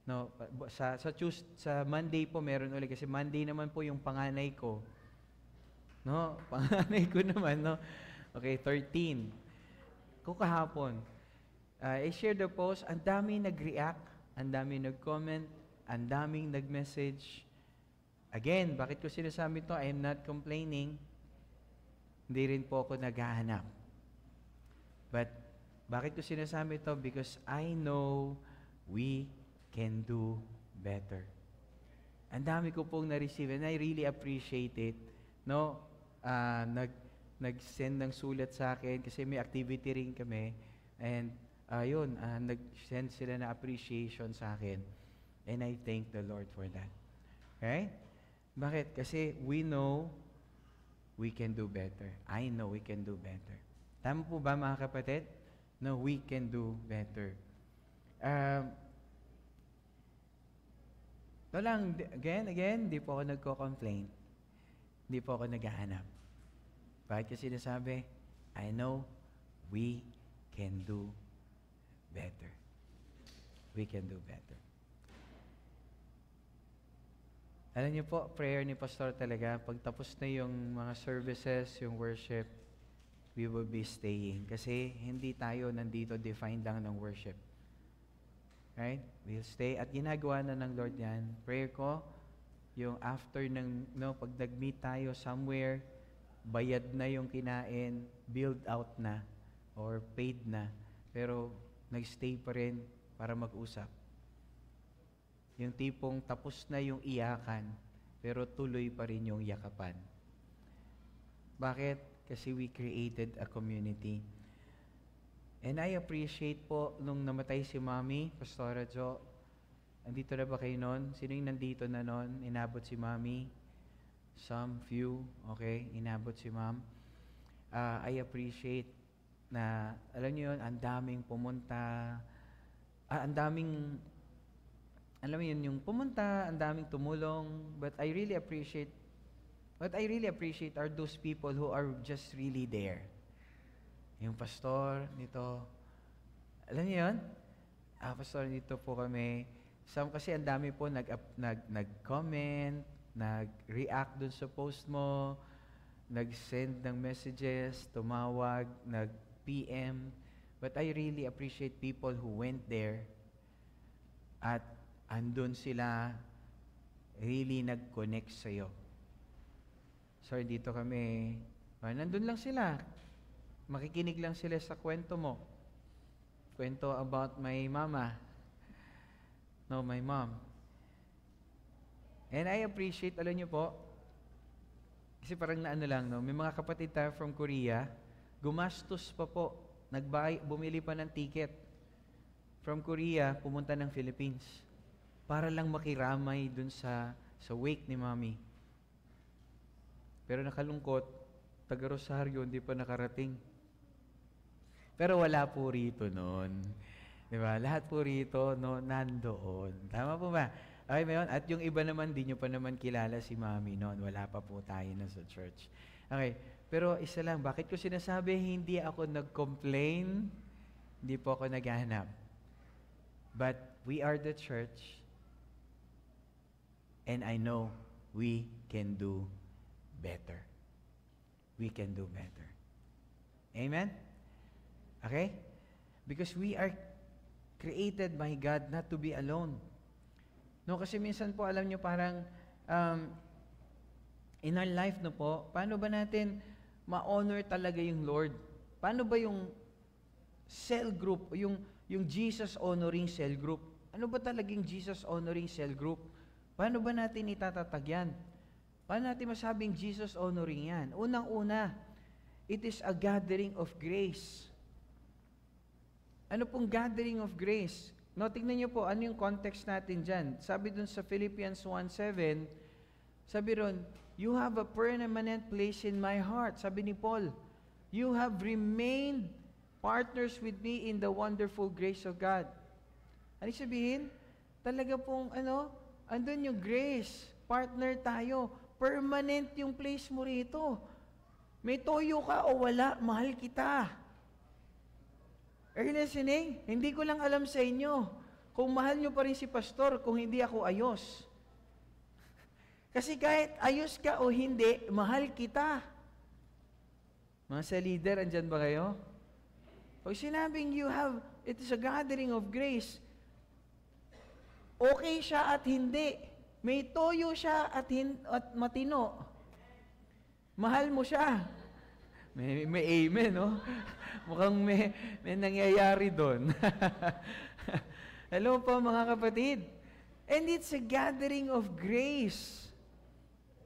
No, sa Monday po, meron ulit. Kasi Monday naman po yung panganay ko. No, panganay ko naman, no. Okay, 13. Kung kahapon, I shared the post, ang dami nag-react, ang dami nag-comment, ang daming nag-message. Again, bakit ko sinasabi to? I am not complaining. Hindi rin po ako naghahanap. But, bakit ko sinasabi to? Because I know we can do better. Ang dami ko pong na-receive and I really appreciate it. No? Nag-send ng sulat sa akin kasi may activity rin kami. And, nag-send sila na appreciation sa akin. And I thank the Lord for that. Okay? Bakit? Kasi we know we can do better. I know we can do better. Tama po ba mga kapatid? No, we can do better. Again, di po ako nagko-complain. Di po ako naghahanap. Bakit kasi sinasabi? I know we can do better. We can do better. Alam niyo po, prayer ni Pastor talaga, pag tapos na yung mga services, yung worship, we will be staying. Kasi hindi tayo nandito defined lang ng worship. Right? We'll stay. At ginagawa na ng Lord yan. Prayer ko, yung after pag nag-meet tayo somewhere, bayad na yung kinain, build out na, or paid na. Pero, nag-stay pa rin para mag-usap. Yung tipong tapos na yung iyakan, pero tuloy pa rin yung yakapan. Bakit? Kasi we created a community. And I appreciate po nung namatay si Mami, Pastora Jo. Andito na ba kayo nun? Sino yung nandito na nun? Inabot si Mami? Some, few, okay? Inabot si Ma'am. I appreciate na, alam niyo yun, ang daming pumunta, ang daming, alam mo yun, yung pumunta, ang daming tumulong, what I really appreciate are those people who are just really there. Yung pastor nito, alam niyo yun? Pastor, dito po kami. Kasi ang dami po nag-comment, nag-react dun sa post mo, nag-send ng messages, tumawag, nag-PM. But I really appreciate people who went there at andun sila really nag-connect sa'yo. Sorry, dito kami, nandun lang sila. Makikinig lang sila sa kwento mo. Kwento about my mama. No, my mom. And I appreciate, alam niyo po, kasi parang naano lang, no? May mga kapatid tayo from Korea, gumastos pa po, bumili pa ng ticket from Korea, pumunta ng Philippines para lang makiramay dun sa wake ni Mami. Pero nakalungkot, taga Rosario, hindi pa nakarating. Pero wala po rito noon. Di ba? Lahat po rito, no, nandoon. Tama po ba? Okay ba yun? At yung iba naman, di nyo pa naman kilala si Mami noon. Wala pa po tayo na sa church. Okay. Pero isa lang, bakit ko sinasabi, hindi ako nag-complain, hindi po ako naghahanap. But we are the church, and I know we can do better. We can do better. Amen? Okay? Because we are created by God not to be alone. No, kasi minsan po, alam nyo, parang in our life, no po, paano ba natin ma-honor talaga yung Lord? Paano ba yung cell group, yung Jesus honoring cell group? Ano ba talagang Jesus honoring cell group? Paano ba natin itatatag yan? Paano natin masabing Jesus honoring yan? Unang-una, it is a gathering of grace. Ano pong gathering of grace? No, tignan niyo po, ano yung context natin dyan? Sabi dun sa Philippians 1:7, sabi ron, you have a permanent place in my heart. Sabi ni Paul, you have remained partners with me in the wonderful grace of God. Ano sabihin? Talaga pong, andun yung grace. Partner tayo. Permanent yung place mo rito. May toyo ka o wala, mahal kita. Are you listening? Hindi ko lang alam sa inyo kung mahal nyo pa rin si pastor kung hindi ako ayos. Kasi kahit ayos ka o hindi, mahal kita. Mga sa leader, andyan ba kayo? Pag sinabing it is a gathering of grace, okay siya at hindi. May toyo siya at matino. Mahal mo siya. May amen, no? Mukhang may nangyayari doon. Hello po mga kapatid. And it's a gathering of grace.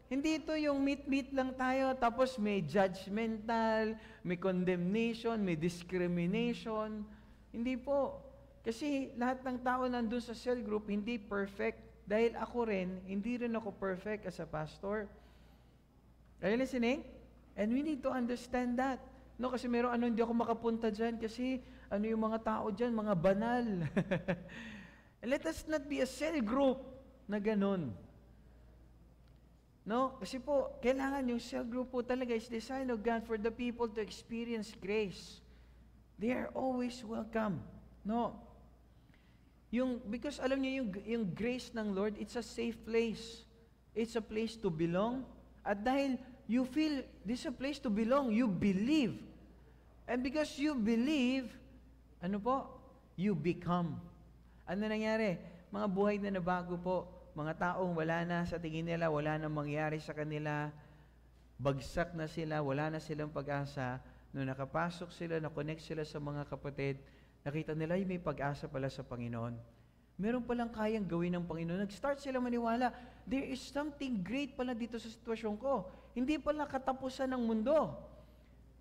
Hindi ito yung meet-meet lang tayo, tapos may judgmental, may condemnation, may discrimination. Hindi po. Kasi lahat ng tao nandun sa cell group, hindi perfect. Dahil ako rin, hindi rin ako perfect as a pastor. Are you listening? And we need to understand that. No, kasi meron hindi ako makapunta dyan kasi yung mga tao dyan, mga banal. Let us not be a cell group na ganun. No? Kasi po, kailangan yung cell group po talaga is designed of God for the people to experience grace. They are always welcome. No? Because alam niyo, yung grace ng Lord, it's a safe place. It's a place to belong. At dahil you feel this is a place to belong, you believe. And because you believe, you become. Ano nangyari? Mga buhay na nabago po. Mga taong wala na sa tingin nila, wala na mangyari sa kanila, bagsak na sila, wala na silang pag-asa. Nung nakapasok sila, na-connect sila sa mga kapatid, nakita nila may pag-asa pala sa Panginoon. Meron palang kayang gawin ng Panginoon. Nag-start sila maniwala, there is something great pala dito sa sitwasyon ko. Hindi pala katapusan ng mundo.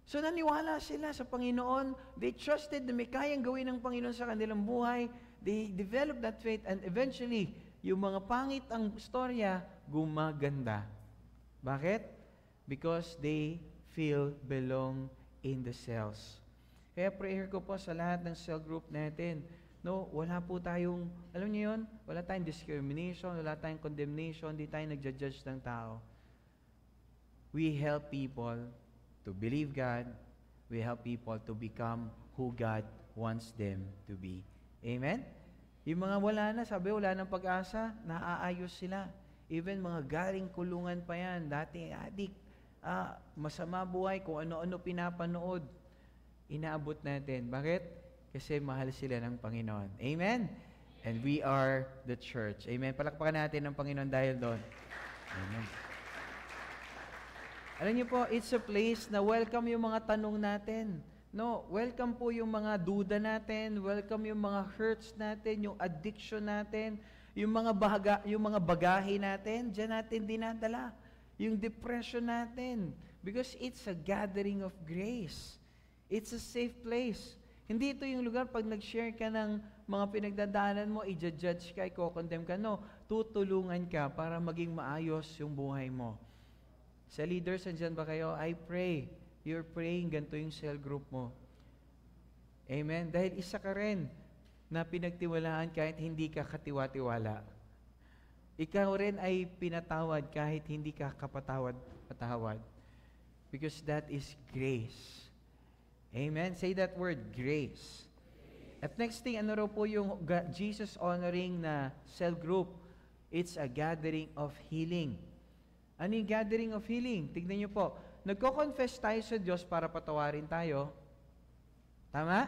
So naniwala sila sa Panginoon, they trusted na may kayang gawin ng Panginoon sa kanilang buhay, they developed that faith, and eventually, yung mga pangit ang storya, gumaganda. Bakit? Because they feel belong in the cells. Kaya prayer ko po sa lahat ng cell group natin, no, wala po tayong, alam niyo yun, wala tayong discrimination, wala tayong condemnation, hindi tayo nagja-judge ng tao. We help people to believe God. We help people to become who God wants them to be. Amen? Yung mga wala na, sabi wala ng pag-asa, naaayos sila. Even mga galing kulungan pa yan, dating adik, masama buhay, kung ano-ano pinapanood, inaabot natin. Bakit? Kasi mahal sila ng Panginoon. Amen? And we are the church. Amen? Palakpakan natin ng Panginoon dahil doon. Amen. Alam niyo po, it's a place na welcome yung mga tanong natin. No, welcome po yung mga duda natin, welcome yung mga hurts natin, yung addiction natin, yung mga bagahe natin, diyan natin dinadala. Yung depression natin. Because it's a gathering of grace. It's a safe place. Hindi ito yung lugar pag nag-share ka ng mga pinagdadaanan mo, i-judge ka, i-condemn ka. No, tutulungan ka para maging maayos yung buhay mo. Sa leaders, andyan ba kayo? I pray. You're praying, ganito yung cell group mo. Amen? Dahil isa ka rin na pinagtiwalaan kahit hindi ka katiwa-tiwala. Ikaw rin ay pinatawad kahit hindi ka kapatawad-patawad. Because that is grace. Amen? Say that word, grace. At next thing, ano raw po yung Jesus honoring na cell group? It's a gathering of healing. Ano yung gathering of healing? Tignan nyo po. Nagko-confess tayo sa Diyos para patawarin tayo. Tama?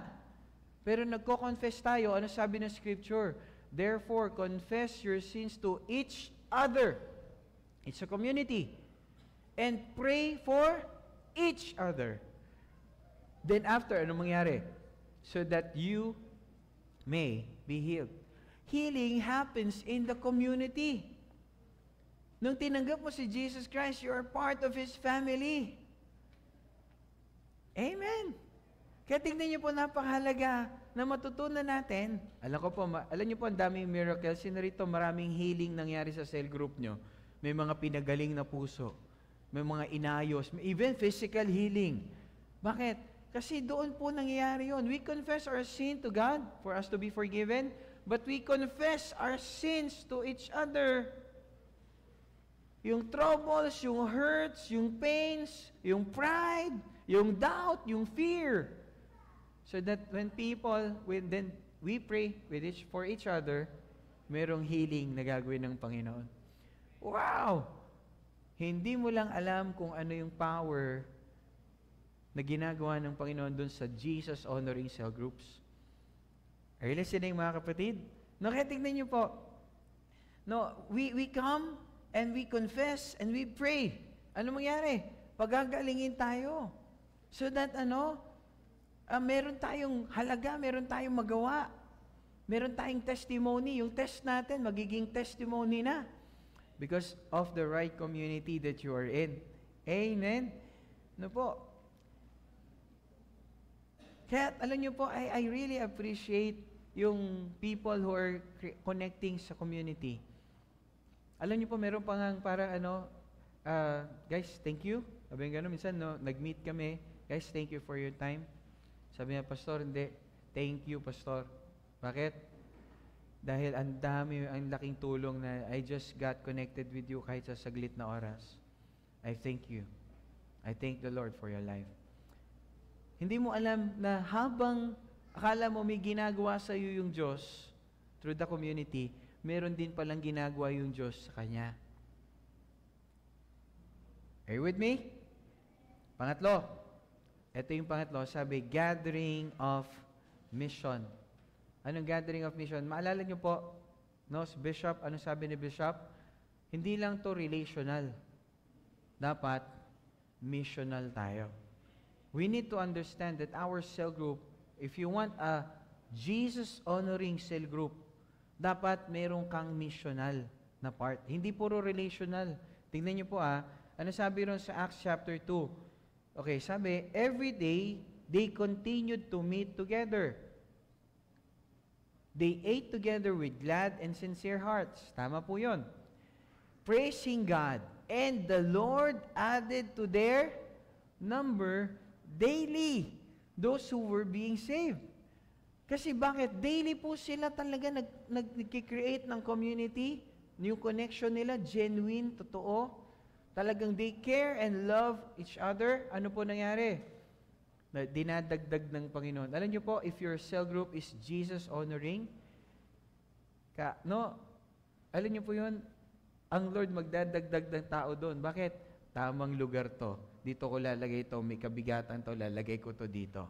Pero nagko-confess tayo, ano sabi ng Scripture? Therefore, confess your sins to each other. It's a community. And pray for each other. Then after, ano mangyari? So that you may be healed. Healing happens in the community. Nung tinanggap mo si Jesus Christ, you are part of His family. Amen. Kaya tingnan niyo po, napakahalaga na matutunan natin. Alam niyo po, ang daming miracles. Sinarito, maraming healing nangyari sa cell group niyo. May mga pinagaling na puso. May mga inayos. May even physical healing. Bakit? Kasi doon po nangyayari yun. We confess our sin to God for us to be forgiven, but we confess our sins to each other. Yung troubles, yung hurts, yung pains, yung pride, yung doubt, yung fear. So that when then we pray for each other, merong healing na gagawin ng Panginoon. Wow! Hindi mo lang alam kung ano yung power na ginagawa ng Panginoon dun sa Jesus honoring cell groups. Are you listening, mga kapatid? No, kaya tignan niyo po. No, we come and we confess and we pray. Ano mangyari? Pagagalingin tayo. So that meron tayong halaga, meron tayong magawa. Meron tayong testimony. Yung test natin, magiging testimony na. Because of the right community that you are in. Amen? No po. Kaya, alam niyo po, I really appreciate yung people who are connecting sa community. Alam niyo po, meron pa nga parang guys, thank you. Sabi nga minsan, nag-meet kami. Guys, thank you for your time. Sabi niya, Pastor, hindi. Thank you, Pastor. Bakit? Dahil ang laking tulong na I just got connected with you kahit sa saglit na oras. I thank you. I thank the Lord for your life. Hindi mo alam na habang akala mo may ginagawa sa iyo yung Diyos through the community, meron din palang ginagawa yung Diyos sa Kanya. Are you with me? Pangatlo. Ito yung pangatlo, sabi, gathering of mission. Anong gathering of mission? Maalala niyo po, si Bishop, anong sabi ni Bishop? Hindi lang to relational. Dapat, missional tayo. We need to understand that our cell group, if you want a Jesus-honoring cell group, dapat meron kang missional na part. Hindi puro relational. Tingnan niyo po ano sabi ron sa Acts chapter 2? Okay, sabi, every day, they continued to meet together. They ate together with glad and sincere hearts. Tama po yun. Praising God. And the Lord added to their number daily those who were being saved. Kasi bakit? Daily po sila talaga nag-create ng community, yung connection nila, genuine, totoo. Talagang they care and love each other. Ano po nangyari? Dinadagdag ng Panginoon. Alam niyo po, if your cell group is Jesus honoring, alam niyo po yun, ang Lord magdadagdag ng tao doon. Bakit? Tamang lugar to. Dito ko lalagay to, may kabigatan to, lalagay ko to dito.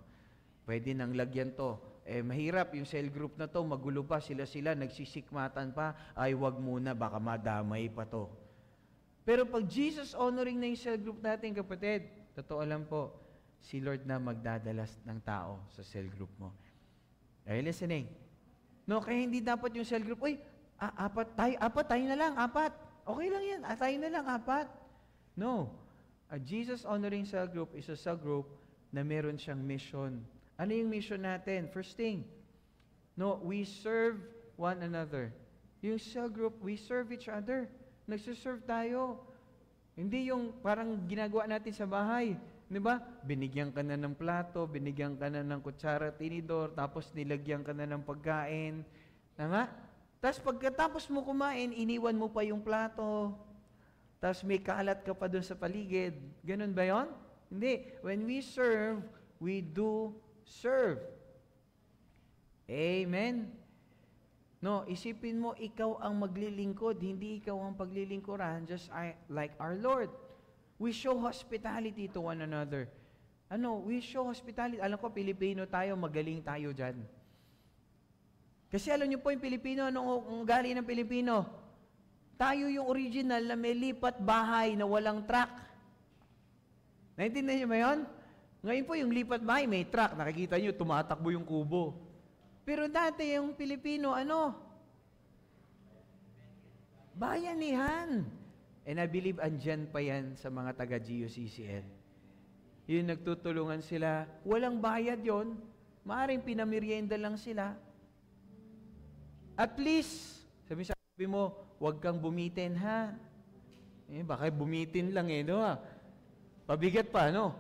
Pwede nang lagyan to. Mahirap yung cell group na to, magulo pa, sila nagsisikmatan pa, ay wag muna, baka madamay pa to. Pero pag Jesus honoring na yung cell group natin, kapatid, totoo lang po, si Lord na magdadalas ng tao sa cell group mo. Are you listening? No, kaya hindi dapat yung cell group, apat tayo na lang, apat. Okay lang yan, tayo na lang, apat. No. A Jesus honoring cell group is a cell group na meron siyang mission. Ano yung mission natin? First thing, No, we serve one another. Yung cell group, we serve each other. Nagsiserve tayo. Hindi yung parang ginagawa natin sa bahay. Di ba? Binigyan ka na ng plato, binigyan ka na ng kutsara, tinidor, tapos nilagyan ka na ng pagkain. Tama? Tapos pagkatapos mo kumain, iniwan mo pa yung plato. Tapos may kalat ka pa doon sa paligid. Ganun ba yon? Hindi. When we serve, we do serve. Amen? No, isipin mo, ikaw ang maglilingkod, hindi ikaw ang paglilingkuran, just like our Lord. We show hospitality to one another. We show hospitality. Alam ko, Pilipino tayo, magaling tayo dyan. Kasi alam niyo po yung Pilipino, anong ugali ng Pilipino? Tayo yung original na may lipat bahay na walang truck. Naintindihan niyo ba yun? Ngayon po yung lipat bahay, may truck. Nakikita niyo, tumatakbo yung kubo. Pero dati yung Pilipino, bayanihan. And I believe andyan pa yan sa mga taga-GUCCL. Yung nagtutulungan sila, walang bayad yon, maaaring pinamerienda lang sila. At least, sabi mo, huwag kang bumitin, ha? Baka bumitin lang no? Pabigat pa, no?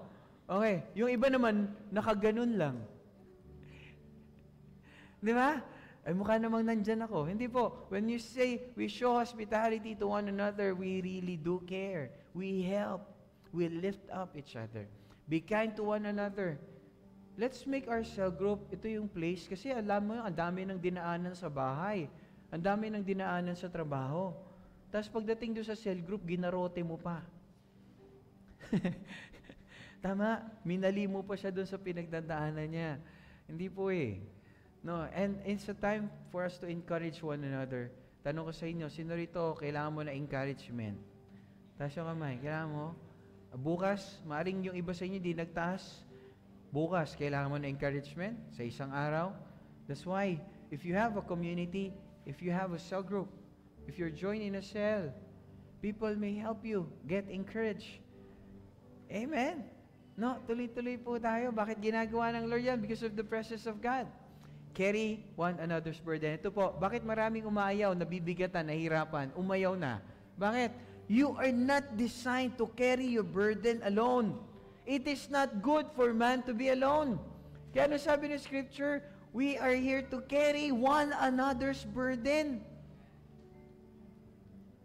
Okay, yung iba naman, nakaganon lang. Di ba? Ay, mukha namang nandyan ako. Hindi po. When you say, we show hospitality to one another, we really do care. We help. We lift up each other. Be kind to one another. Let's make our cell group, ito yung place, kasi alam mo, ang dami ng dinaanan sa bahay. Ang dami ng dinaanan sa trabaho. Tapos pagdating doon sa cell group, ginarote mo pa. Tama, minali mo pa siya doon sa pinagdadaanan niya. Hindi po No, and it's a time for us to encourage one another. Tanong ko sa inyo, sino rito kailangan mo na encouragement? Taas yung kamay, kailangan mo? Bukas, maaring yung iba sa inyo di nagtaas. Bukas, kailangan mo na encouragement sa isang araw. That's why, if you have a community, if you have a cell group, if you're joining a cell, people may help you get encouraged. Amen? No, tuloy-tuloy po tayo. Bakit ginagawa ng Lord yan? Because of the presence of God. Carry one another's burden. Ito po, bakit maraming umayaw, nabibigatan, nahirapan, umayaw na? Bakit? You are not designed to carry your burden alone. It is not good for man to be alone. Kaya ano sabi ng Scripture? We are here to carry one another's burden.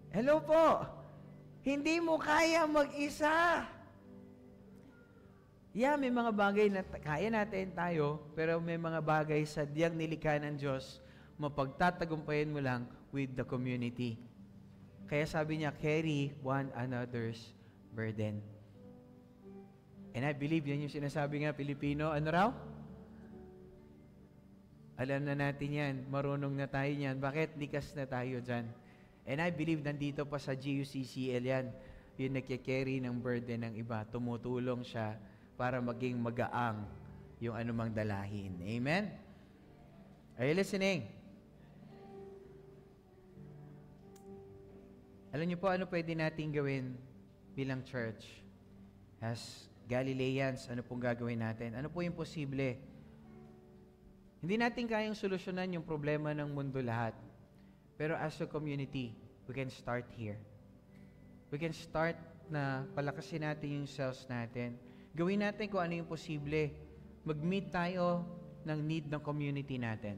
Hello po. Hindi mo kaya mag-isa. May mga bagay na kaya natin tayo, pero may mga bagay sa diyang nilikha ng Diyos, mapagtatagumpayan mo lang with the community. Kaya sabi niya, carry one another's burden. And I believe yan yung sinasabi nga Pilipino, ano raw? Alam na natin yan, marunong na tayo yan. Bakit? Likas na tayo dyan. And I believe nandito pa sa GUCCL yan, yung nagkikarry ng burden ng iba, tumutulong siya para maging magaang yung anumang dalahin. Amen? Are you listening? Alam niyo po ano pwede natin gawin bilang church? As Galileans, ano pong gagawin natin? Ano po yung posible? Hindi natin kayang solusyonan yung problema ng mundo lahat. Pero as a community, we can start here. We can start na palakasin natin yung cells natin. Gawin natin kung ano yung posible. Mag-meet tayo ng need ng community natin.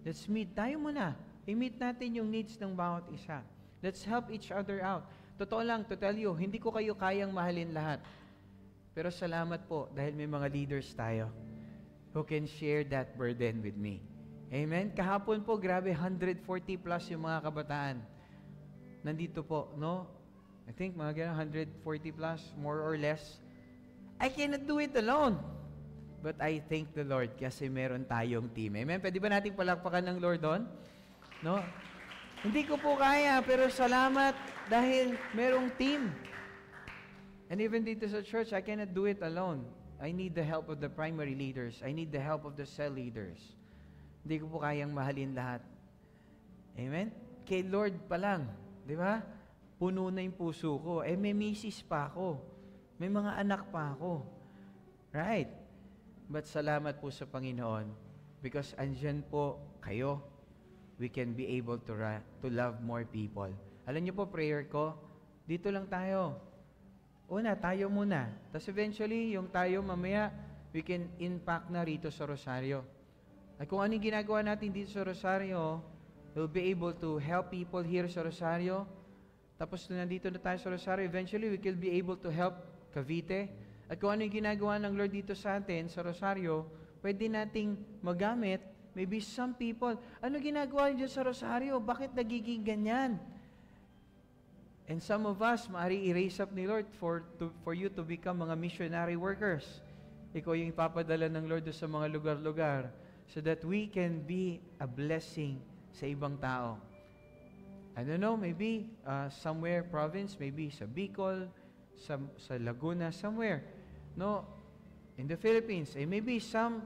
Let's meet tayo muna. I-meet natin yung needs ng bawat isa. Let's help each other out. Totoo lang, to tell you, hindi ko kayo kayang mahalin lahat. Pero salamat po dahil may mga leaders tayo who can share that burden with me. Amen? Kahapon po, grabe, 140 plus yung mga kabataan. Nandito po, no? I think mga 140 plus, more or less. I cannot do it alone. But I thank the Lord kasi meron tayong team. Amen? Pwede ba nating palakpakan ng Lord doon? No? Hindi ko po kaya, pero salamat dahil merong team. And even dito sa church, I cannot do it alone. I need the help of the primary leaders. I need the help of the cell leaders. Hindi ko po kayang mahalin lahat. Amen? Kay Lord pa lang. Di ba? Puno na yung puso ko. May misis pa ako. May mga anak pa ako. Right? But salamat po sa Panginoon. Because andyan po kayo, we can be able to love more people. Alam niyo po, prayer ko, dito lang tayo. Una, tayo muna. Tapos eventually, yung tayo mamaya, we can impact na rito sa Rosario. At kung anong ginagawa natin dito sa Rosario, we'll be able to help people here sa Rosario. Tapos nandito na tayo sa Rosario, eventually we will be able to help Cavite. At kung ano yung ginagawa ng Lord dito sa atin, sa Rosario, pwede nating magamit. Maybe some people, ano ginagawa niyo sa Rosario? Bakit nagiging ganyan? And some of us, maari i-raise up ni Lord for you to become mga missionary workers. Ikaw yung ipapadala ng Lord sa mga lugar-lugar so that we can be a blessing sa ibang tao. I don't know, maybe somewhere province, maybe sa Bicol, sa Laguna, somewhere. No, in the Philippines. Maybe some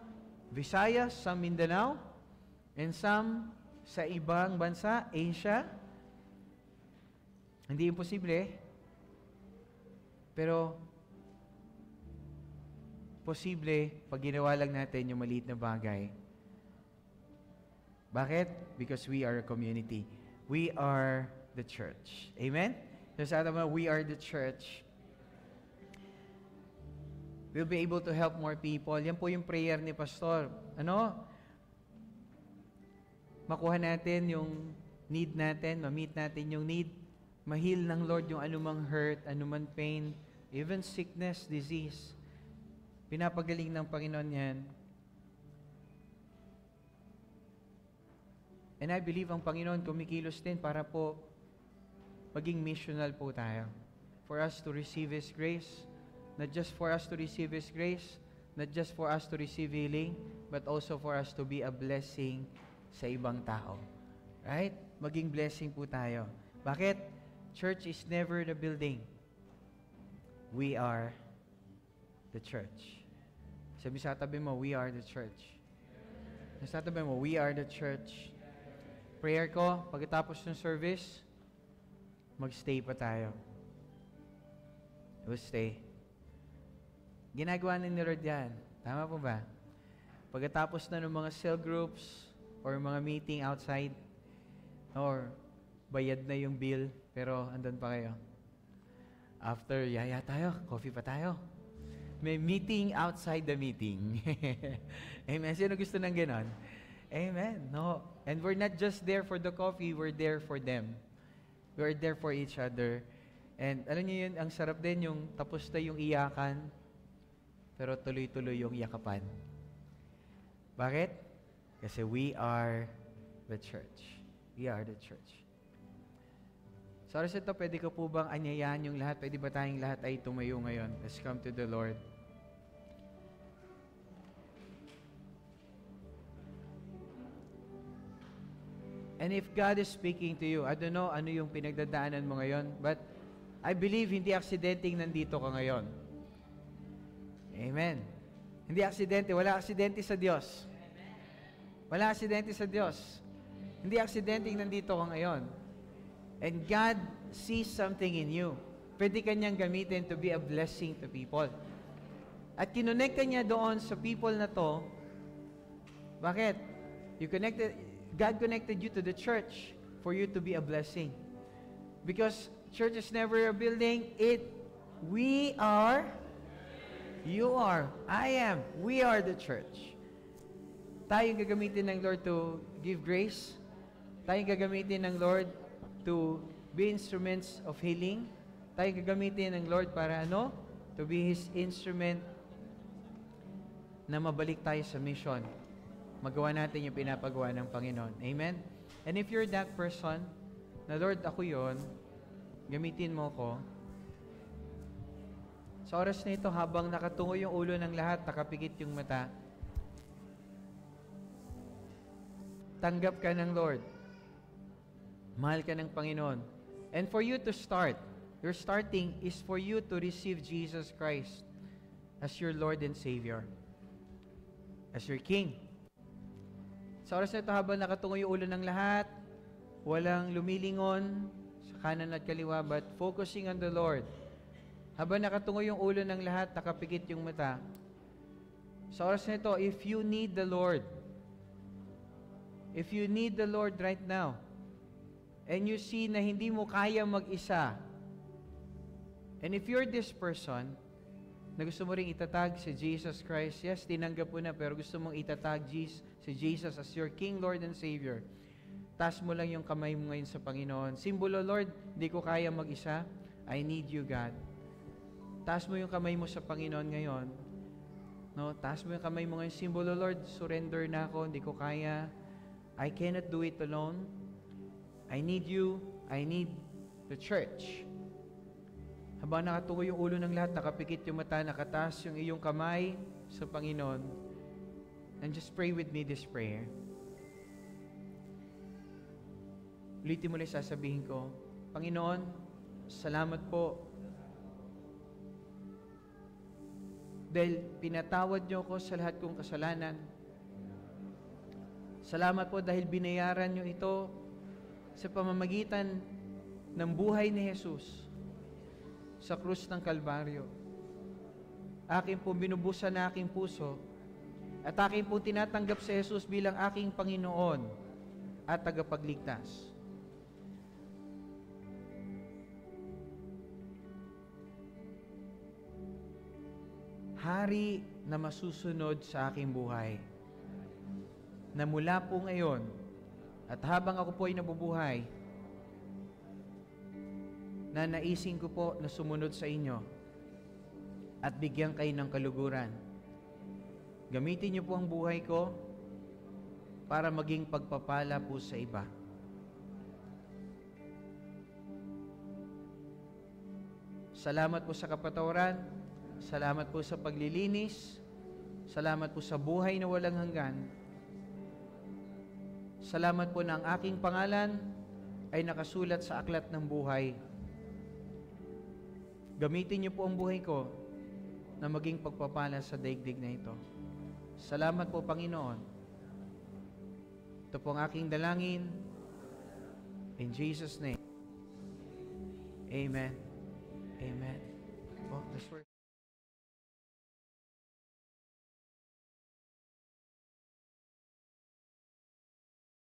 Visayas, some Mindanao, and some sa ibang bansa, Asia. Hindi imposible, pero posible pag ginawa lang natin yung maliit na bagay. Bakit? Because we are a community. We are the church. Amen? So sa atin, we are the church. We'll be able to help more people. Yan po yung prayer ni Pastor. Makuha natin yung need natin, ma-meet natin yung need, ma-heal ng Lord yung anumang hurt, anumang pain, even sickness, disease. Pinapagaling ng Panginoon yan. And I believe ang Panginoon kumikilos din para po maging missional po tayo. For us to receive His grace, not just for us to receive His grace, not just for us to receive healing, but also for us to be a blessing sa ibang tao. Right? Maging blessing po tayo. Bakit? Church is never the building. We are the church. Sabi sa tabi mo, we are the church. Sa tabi mo, we are the church. Prayer ko, pagkatapos ng service, magstay pa tayo. We'll stay. Ginagawa ni Lord yan. Tama po ba? Pagkatapos na ng mga cell groups or mga meeting outside or bayad na yung bill pero andun pa kayo. After, yaya tayo, coffee pa tayo. May meeting outside the meeting. Amen. Sino gusto ng ganon? Amen. No. And we're not just there for the coffee, we're there for them. We're there for each other. And alam niyo yun, ang sarap din yung tapos na yung iyakan, pero tuloy-tuloy yung yakapan. Bakit? Kasi we are the church. We are the church. So, oras ito, pwede ko po bang anyayahan yung lahat? Pwede ba tayong lahat ay tumayo ngayon? Let's come to the Lord. And if God is speaking to you, I don't know ano yung pinagdadaanan mo ngayon, but I believe hindi aksidenteng nandito ka ngayon. Amen. Hindi aksidente. Wala aksidente sa Diyos. Wala aksidente sa Diyos. Hindi aksidenteng nandito ka ngayon. And God sees something in you. Pwede kanyang gamitin to be a blessing to people. At kinonekta niya doon sa people na to. Bakit? God connected you to the church for you to be a blessing. Because church is never a building. We are, you are, I am, we are the church. Tayong gagamitin ng Lord to give grace. Tayong gagamitin ng Lord to be instruments of healing. Tayong gagamitin ng Lord para to be His instrument na mabalik tayo sa mission. Magawa natin yung pinapagawa ng Panginoon. Amen? And if you're that person, na Lord, ako yon, gamitin mo ko. Sa oras na ito, habang nakatungo yung ulo ng lahat, nakapikit yung mata, tanggap ka ng Lord. Mahal ka ng Panginoon. And for you to start, your starting is for you to receive Jesus Christ as your Lord and Savior. As your King. Sa oras na ito, habang nakatungo yung ulo ng lahat, walang lumilingon sa kanan at kaliwa, but focusing on the Lord. Habang nakatungo yung ulo ng lahat, nakapikit yung mata. Sa oras na ito, if you need the Lord, if you need the Lord right now, and you see na hindi mo kaya mag-isa, and if you're this person, na gusto mo rin itatag si Jesus Christ, yes, tinanggap mo na, pero gusto mong itatag si Jesus as your King, Lord, and Savior, taas mo lang yung kamay mo ngayon sa Panginoon. Simbolo, Lord, hindi ko kaya mag-isa. I need you, God. Taas mo yung kamay mo sa Panginoon ngayon. No, taas mo yung kamay mo ngayon. Simbolo, Lord, surrender na ako. Hindi ko kaya. I cannot do it alone. I need you. I need the church. Habang nakatuko yung ulo ng lahat, nakapikit yung mata, nakataas yung iyong kamay sa Panginoon, and just pray with me this prayer. Ulitin mo lang sasabihin ko, Panginoon, salamat po dahil pinatawad niyo ko sa lahat kong kasalanan. Salamat po dahil binayaran niyo ito sa pamamagitan ng buhay ni Jesus sa krus ng Kalbaryo. Akin po binubusan na aking puso at akin po tinatanggap si Jesus bilang aking Panginoon at tagapagligtas. Hari na masusunod sa aking buhay, na mula po ngayon at habang ako po ay nabubuhay, na naising ko po na sumunod sa inyo at bigyan kayo ng kaluguran. Gamitin niyo po ang buhay ko para maging pagpapala po sa iba. Salamat po sa kapatawaran. Salamat po sa paglilinis. Salamat po sa buhay na walang hanggan. Salamat po na ang aking pangalan ay nakasulat sa aklat ng buhay. Gamitin niyo po ang buhay ko na maging pagpapala sa daigdig na ito. Salamat po, Panginoon. Ito po ang aking dalangin. In Jesus' name. Amen. Amen. Oh, let's work.